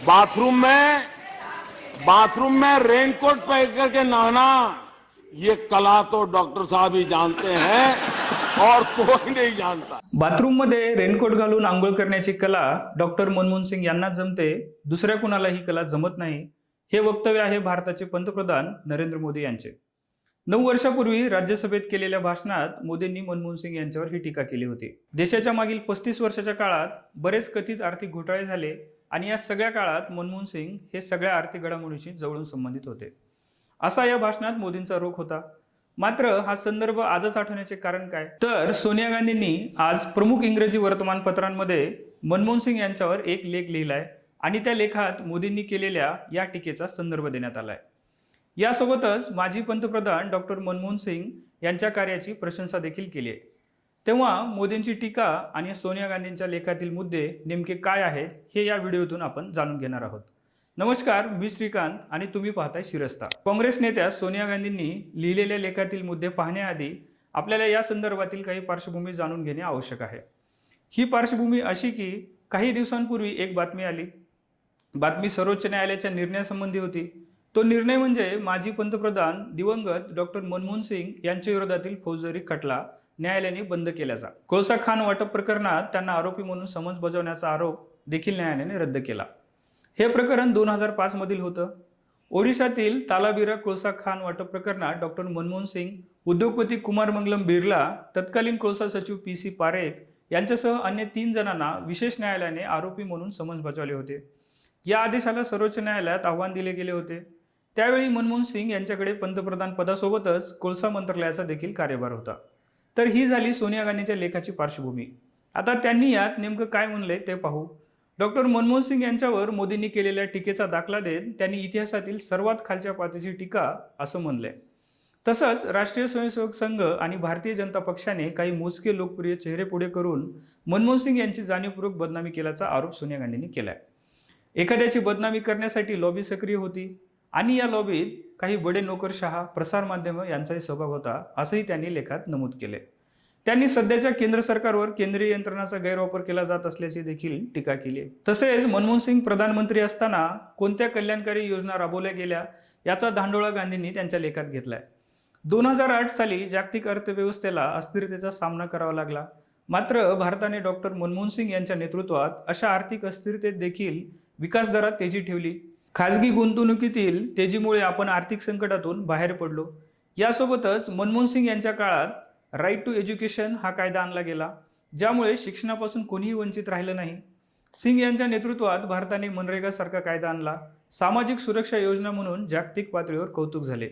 Bathroom में raincoat पहन करके नहाना, ये कला तो डॉक्टर साहब ही जानते हैं और कोई नहीं जानता। बाथरूम मध्ये रेनकोट घालून आंघोळ करण्याची कला डॉक्टर मनमोहन सिंग यांना जमते, दुसऱ्या कुणाला ही कला जमत नाही, हे वक्तव्य आहे भारताचे पंतप्रधान नरेंद्र मोदी यांचे। 9 वर्षापूर्वी राज्यसभेत केलेल्या भाषणात मोदींनी मनमोहन सिंग यांच्यावर ही टीका केली होती। देशाच्या मागील 35 वर्षाच्या काळात बरेच कथित आर्थिक घोटाळे झाले आणि या सगळ्या काळात मनमोहन सिंग हे सगळ्या आर्थिक घडामोडींशी जवळून संबंधित होते, असा या भाषणात मोदींचा रोख होता। मात्र हा संदर्भ आजच आठवण्याचे कारण काय? तर सोनिया गांधींनी आज प्रमुख इंग्रजी वर्तमानपत्रांमध्ये मनमोहन सिंग यांच्यावर एक लेख लिहिलाय आणि त्या लेखात मोदींनी केलेल्या या टीकेचा संदर्भ देण्यात आलाय। यासोबतच माजी पंतप्रधान डॉक्टर मनमोहन सिंग यांच्या कार्याची प्रशंसा देखील केली आहे। तेव्हा मोदींची टीका आणि सोनिया गांधींच्या लेखातील मुद्दे नेमके काय आहेत हे या व्हिडिओतून आपण जाणून घेणार आहोत। नमस्कार, मी श्रीकांत आणि तुम्ही पाहताय शिरस्ता। काँग्रेस नेत्या सोनिया गांधींनी लिहिलेल्या लेखातील मुद्दे पाहण्याआधी आपल्याला या संदर्भातील काही पार्श्वभूमी जाणून घेणे आवश्यक आहे। ही पार्श्वभूमी अशी की काही दिवसांपूर्वी एक बातमी आली। बातमी सर्वोच्च न्यायालयाच्या निर्णयासंबंधी होती। तो निर्णय म्हणजे माजी पंतप्रधान दिवंगत डॉक्टर मनमोहन सिंग यांच्या विरोधातील फौजदारी खटला न्यायालयाने बंद केल्याचा। कोळसा खाण वाटप प्रकरणात त्यांना आरोपी म्हणून समन्स बजावण्याचा आरोप देखील न्यायालयाने रद्द केला। हे प्रकरण 2005 मधील होतं। ओडिशातील तालाबिरा कोळसा खाण वाटप प्रकरणात डॉक्टर मनमोहन सिंग, उद्योगपती कुमार मंगलम बिर्ला, तत्कालीन कोळसा सचिव PC पारेख यांच्यासह अन्य 3 जणांना विशेष न्यायालयाने आरोपी म्हणून समन्स बजावले होते। या आदेशाला सर्वोच्च न्यायालयात आव्हान दिले गेले होते। त्यावेळी मनमोहन सिंग यांच्याकडे पंतप्रधान पदासोबतच कोळसा मंत्रालयाचा देखील कार्यभार होता। तर ही झाली सोनिया गांधींच्या लेखाची पार्श्वभूमी। आता त्यांनी यात नेमकं काय म्हणले ते पाहू। डॉक्टर मनमोहन सिंग यांच्यावर मोदींनी केलेल्या टीकेचा दाखला देत त्यांनी इतिहासातील सर्वात खालच्या पातळीची टीका असं म्हणलंय। तसंच राष्ट्रीय स्वयंसेवक संघ आणि भारतीय जनता पक्षाने काही मोजके लोकप्रिय चेहरे पुढे करून मनमोहन सिंग यांची जाणीवपूर्वक बदनामी केल्याचा आरोप सोनिया गांधींनी केलाय। एखाद्याची बदनामी करण्यासाठी लॉबी सक्रिय होती आणि या लॉबीत काही बडे नोकरशहा, प्रसार माध्यम यांचाही सहभाग होता, असंही त्यांनी लेखात नमूद केले। त्यांनी सध्याच्या केंद्र सरकारवर केंद्रीय यंत्रणाचा गैरवापर केला जात असल्याची देखील टीका केली आहे। तसेच मनमोहन सिंग प्रधानमंत्री असताना कोणत्या कल्याणकारी योजना राबवल्या गेल्या याचा धांडोळा गांधींनी त्यांच्या लेखात घेतलाय। 2008 साली जागतिक अर्थव्यवस्थेला अस्थिरतेचा सामना करावा लागला। मात्र भारताने डॉक्टर मनमोहन सिंग यांच्या नेतृत्वात अशा आर्थिक अस्थिरतेत देखील विकास दरात तेजी ठेवली। खाजगी गुंतवणुकीतील तेजीमुळे आपण आर्थिक संकटातून बाहेर पडलो। यासोबतच मनमोहन सिंग यांच्या काळात राईट टू एज्युकेशन हा कायदा आणला गेला, ज्यामुळे शिक्षणापासून कोणीही वंचित राहिलं नाही। सिंग यांच्या नेतृत्वात भारताने मनरेगा सारखा कायदा आणला। सामाजिक सुरक्षा योजना म्हणून जागतिक पातळीवर कौतुक झाले।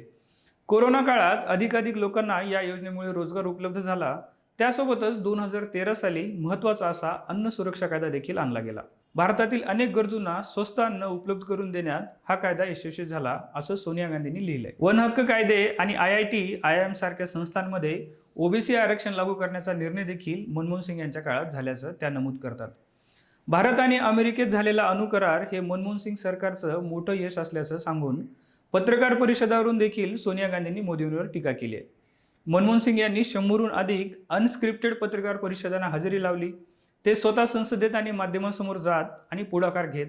कोरोना काळात अधिकाधिक लोकांना या योजनेमुळे रोजगार उपलब्ध झाला। त्यासोबतच 2013 साली महत्त्वाचा असा अन्न सुरक्षा कायदा देखील आणला गेला। भारतातील अनेक गरजूंना स्वस्त अन्न उपलब्ध करून देण्यात हा कायदा यशस्वी झाला, असं सोनिया गांधींनी लिहिलंय। वन हक्क कायदे आणि IIT, IIM सारख्या संस्थांमध्ये OBC आरक्षण लागू करण्याचा निर्णय देखील मनमोहन सिंग यांच्या काळात झाल्याचं त्या नमूद करतात। भारत आणि अमेरिकेत झालेला अणुकरार हे मनमोहन सिंग सरकारचं मोठं यश असल्याचं सांगून पत्रकार परिषदावरून देखील सोनिया गांधींनी मोदींवर टीका केली आहे। मनमोहन सिंग यांनी 100हून अधिक अनस्क्रिप्टेड पत्रकार परिषदांना हजेरी लावली। ते स्वतः संसदेत आणि माध्यमांसमोर जात आणि पुढाकार घेत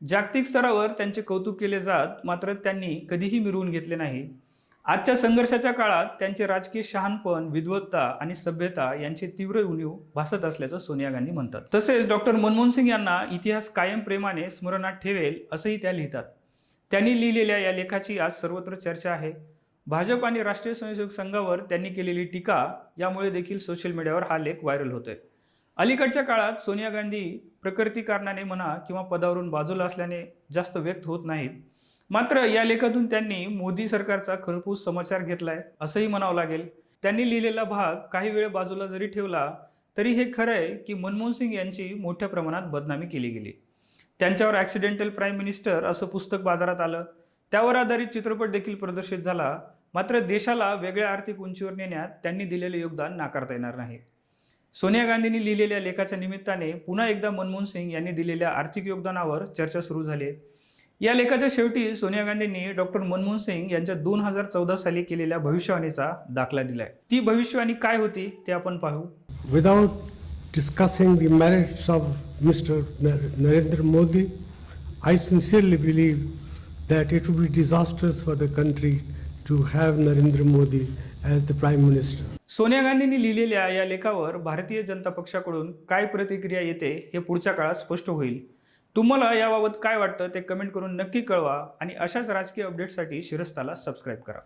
जागतिक स्तरावर त्यांचे कौतुक केले जात, मात्र त्यांनी कधीही मिरवून घेतले नाही। आजच्या संघर्षाच्या काळात त्यांचे राजकीय शहाणपण, विद्वत्ता आणि सभ्यता यांची तीव्र उणीव भासत असल्याचं सोनिया गांधी म्हणतात। तसेच डॉक्टर मनमोहन सिंग यांना इतिहास कायम प्रेमाने स्मरणात ठेवेल असंही त्या लिहितात। त्यांनी लिहिलेल्या या लेखाची आज सर्वत्र चर्चा आहे। भाजप आणि राष्ट्रीय स्वयंसेवक संघावर त्यांनी केलेली टीका यामुळे देखील सोशल मीडियावर हा लेख व्हायरल होतोय। अलीकडच्या काळात सोनिया गांधी प्रकृती कारणाने म्हणा किंवा पदावरून बाजूला असल्याने जास्त व्यक्त होत नाहीत। मात्र या लेखातून त्यांनी मोदी सरकारचा खरपूस समाचार घेतलाय असंही म्हणावं लागेल। त्यांनी लिहिलेला भाग काही वेळ बाजूला जरी ठेवला तरी हे खरं आहे की मनमोहन सिंग यांची मोठ्या प्रमाणात बदनामी केली गेली। त्यांच्यावर ॲक्सिडेंटल प्राईम मिनिस्टर असं पुस्तक बाजारात आलं, त्यावर आधारित चित्रपट देखील प्रदर्शित झाला। मात्र देशाला वेगळ्या आर्थिक उंचीवर नेण्यात त्यांनी दिलेले योगदान नाकारता येणार नाही। सोनिया गांधींनी लिहिलेल्या लेखाच्या निमित्ताने पुन्हा एकदा मनमोहन सिंग यांनी दिलेल्या आर्थिक योगदानावर चर्चा सुरू झाली। या लेखाच्या शेवटी सोनिया गांधींनी डॉक्टर मनमोहन सिंग यांच्या 2014 साली केलेल्या भविष्यवाणीचा दाखला दिलाय। ती भविष्यवाणी काय होती ते आपण पाहू। Without discussing the merits of mister Narendra Modi, I sincerely believe that it would be disastrous for the country to have Narendra Modi as the Prime Minister. Sonia गांधींनी लिहिलेल्या या लेखावर भारतीय जनता पक्षाकडून काय प्रतिक्रिया येते हे पुढच्या काळात स्पष्ट होईल. तुम्हाला याबाबत काय वाटतं ते कमेंट करून नक्की कळवा आणि अशाच राजकीय अपडेट्ससाठी शिरस्ताला सबस्क्राईब करा.